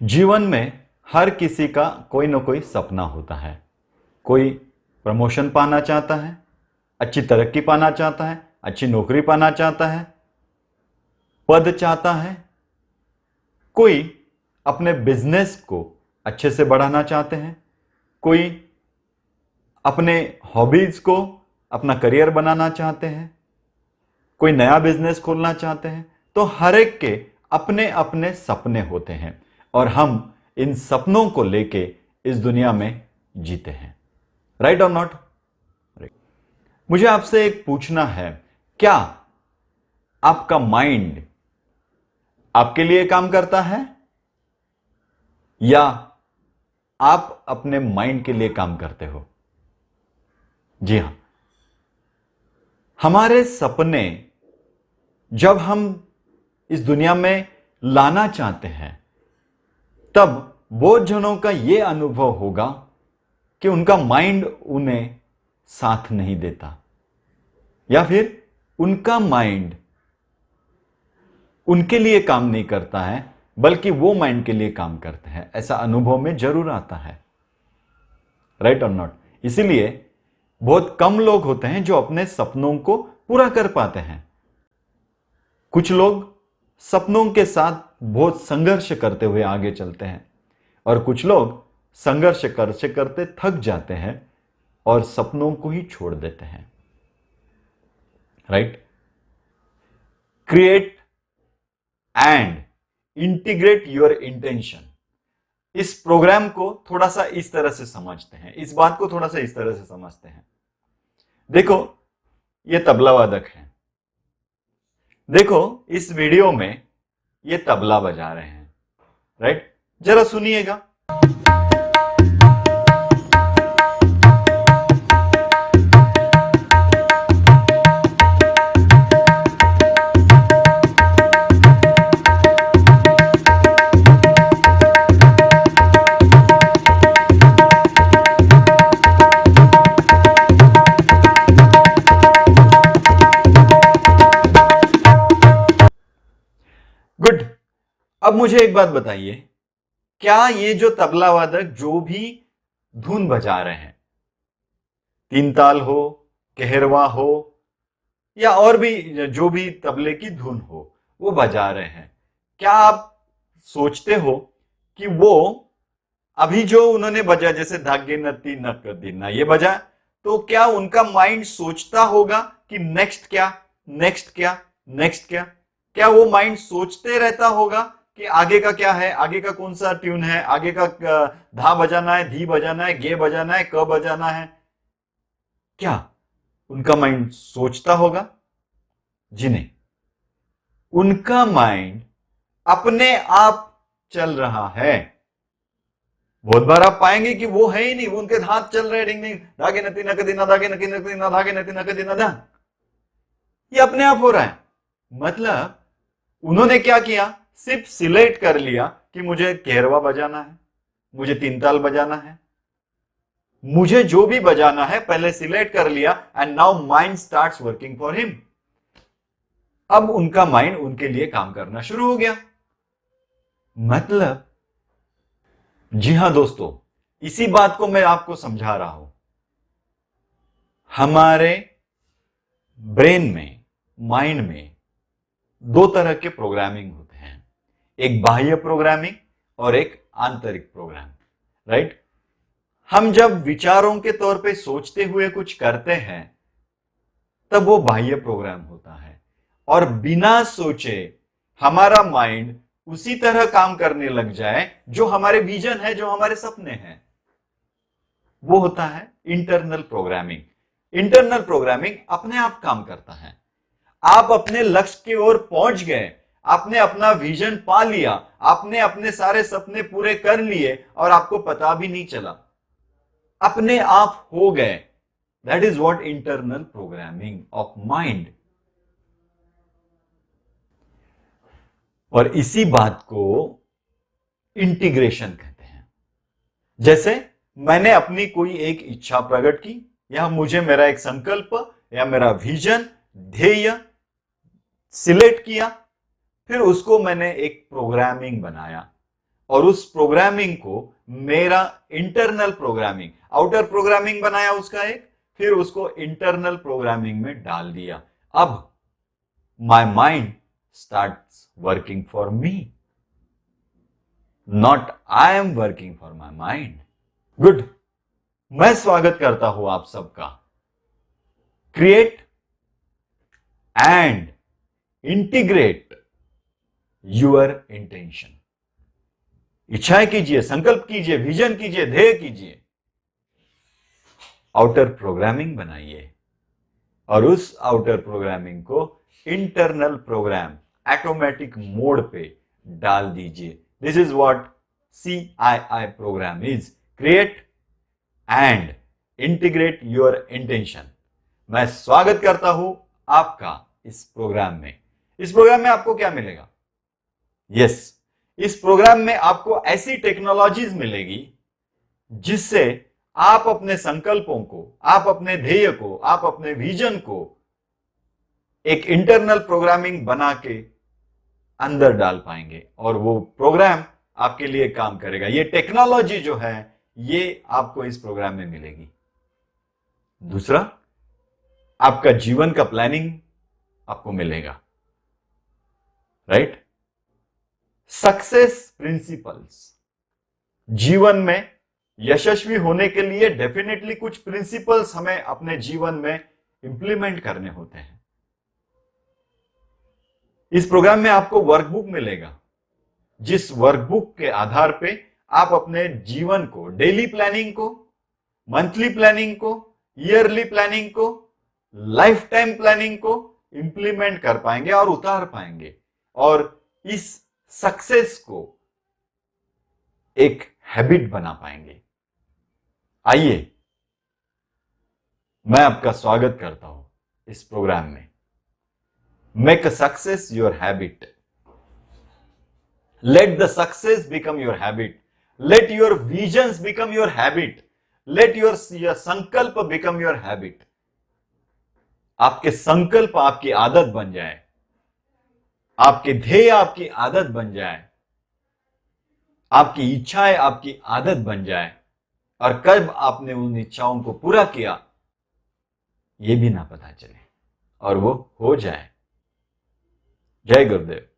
जीवन में हर किसी का कोई ना कोई सपना होता है। कोई प्रमोशन पाना चाहता है, अच्छी तरक्की पाना चाहता है, अच्छी नौकरी पाना चाहता है, पद चाहता है। कोई अपने बिजनेस को अच्छे से बढ़ाना चाहते हैं। कोई अपने हॉबीज को अपना करियर बनाना चाहते हैं। कोई नया बिजनेस खोलना चाहते हैं। तो हर एक के अपने अपने सपने होते हैं और हम इन सपनों को लेके इस दुनिया में जीते हैं। राइट और नॉट? राइट। मुझे आपसे एक पूछना है, क्या आपका माइंड आपके लिए काम करता है या आप अपने माइंड के लिए काम करते हो? जी हां, हमारे सपने जब हम इस दुनिया में लाना चाहते हैं तब बहुत जनों का यह अनुभव होगा कि उनका माइंड उन्हें साथ नहीं देता या फिर उनका माइंड उनके लिए काम नहीं करता है बल्कि वो माइंड के लिए काम करते हैं। ऐसा अनुभव में जरूर आता है। राइट और नॉट? इसीलिए बहुत कम लोग होते हैं जो अपने सपनों को पूरा कर पाते हैं। कुछ लोग सपनों के साथ बहुत संघर्ष करते हुए आगे चलते हैं और कुछ लोग संघर्ष करते करते थक जाते हैं और सपनों को ही छोड़ देते हैं। Right? Create and integrate your intention. इस प्रोग्राम को थोड़ा सा इस तरह से समझते हैं, इस बात को थोड़ा सा इस तरह से समझते हैं। देखो, ये तबला वादक है। देखो, इस वीडियो में ये तबला बजा रहे हैं। राइट? जरा सुनिएगा। गुड। अब मुझे एक बात बताइए, क्या ये जो तबला वादक जो भी धुन बजा रहे हैं, तीन ताल हो, कहरवा हो या और भी जो भी तबले की धुन हो, वो बजा रहे हैं, क्या आप सोचते हो कि वो अभी जो उन्होंने बजा, जैसे धागे नती नक दीना ये बजा, तो क्या उनका माइंड सोचता होगा कि नेक्स्ट क्या, नेक्स्ट क्या, नेक्स्ट क्या? क्या वो माइंड सोचते रहता होगा कि आगे का क्या है, आगे का कौन सा ट्यून है, आगे का धा बजाना है, धी बजाना है, गे बजाना है, क बजाना है? क्या उनका माइंड सोचता होगा? जी नहीं। उनका माइंड अपने आप चल रहा है। बहुत बार आप पाएंगे कि वो है ही नहीं, वो उनके हाथ चल रहे, डिंग डिंग, धागे नती नक दीना, धागे नती नक दीना, धागे नती नक दीना धा, ये अपने आप हो रहा है। मतलब उन्होंने क्या किया, सिर्फ सिलेक्ट कर लिया कि मुझे कहरवा बजाना है, मुझे तीन ताल बजाना है, मुझे जो भी बजाना है पहले सिलेक्ट कर लिया and now mind starts working for him. अब उनका माइंड उनके लिए काम करना शुरू हो गया। मतलब, जी हां दोस्तों, इसी बात को मैं आपको समझा रहा हूं। हमारे ब्रेन में, माइंड में दो तरह के प्रोग्रामिंग होते हैं, एक बाह्य प्रोग्रामिंग और एक आंतरिक प्रोग्राम। राइट? हम जब विचारों के तौर पे सोचते हुए कुछ करते हैं तब वो बाह्य प्रोग्राम होता है और बिना सोचे हमारा माइंड उसी तरह काम करने लग जाए जो हमारे विजन है, जो हमारे सपने हैं, वो होता है इंटरनल प्रोग्रामिंग। इंटरनल प्रोग्रामिंग अपने आप काम करता है। आप अपने लक्ष्य की ओर पहुंच गए, आपने अपना विजन पा लिया, आपने अपने सारे सपने पूरे कर लिए और आपको पता भी नहीं चला, अपने आप हो गए। That is what internal programming of mind. और इसी बात को इंटीग्रेशन कहते हैं। जैसे मैंने अपनी कोई एक इच्छा प्रकट की या मुझे मेरा एक संकल्प या मेरा विजन, ध्येय सिलेक्ट किया, फिर उसको मैंने एक प्रोग्रामिंग बनाया, और उस प्रोग्रामिंग को मेरा इंटरनल प्रोग्रामिंग, आउटर प्रोग्रामिंग बनाया उसका एक, फिर उसको इंटरनल प्रोग्रामिंग में डाल दिया। अब my mind starts working for me, not I am working for my mind. Good. मैं स्वागत करता हूं आप सबका। Create and integrate your intention. इच्छाएं कीजिए, संकल्प कीजिए, विजन कीजिए, ध्येय कीजिए, आउटर प्रोग्रामिंग बनाइए और उस आउटर प्रोग्रामिंग को इंटरनल प्रोग्राम ऑटोमेटिक मोड पे डाल दीजिए। This is what CII program is, create and integrate your intention. मैं स्वागत करता हूं आपका इस प्रोग्राम में। इस प्रोग्राम में आपको क्या मिलेगा? यस, इस प्रोग्राम में आपको ऐसी टेक्नोलॉजीज मिलेगी जिससे आप अपने संकल्पों को, आप अपने ध्येय को, आप अपने विजन को एक इंटरनल प्रोग्रामिंग बना के अंदर डाल पाएंगे और वो प्रोग्राम आपके लिए काम करेगा। ये टेक्नोलॉजी जो है ये आपको इस प्रोग्राम में मिलेगी। दूसरा, आपका जीवन का प्लानिंग आपको मिलेगा, राइट? Success principles. जीवन में यशस्वी होने के लिए डेफिनेटली कुछ प्रिंसिपल्स हमें अपने जीवन में इंप्लीमेंट करने होते हैं। इस प्रोग्राम में आपको वर्कबुक मिलेगा, जिस वर्कबुक के आधार पे आप अपने जीवन को, डेली प्लानिंग को, मंथली प्लानिंग को, ईयरली प्लानिंग को, लाइफ टाइम प्लानिंग को इंप्लीमेंट कर पाएंगे और उतार पाएंगे और इस सक्सेस को एक हैबिट बना पाएंगे। आइए, मैं आपका स्वागत करता हूं इस प्रोग्राम में। Make a success your habit. Let the success become your habit. Let your visions become your habit. Let your संकल्प बिकम योर हैबिट। आपके संकल्प आपकी आदत बन जाए, आपके ध्येय आपकी आदत बन जाए, आपकी इच्छाएं आपकी आदत बन जाए और कब आपने उन इच्छाओं को पूरा किया यह भी ना पता चले और वो हो जाए। जय गुरुदेव।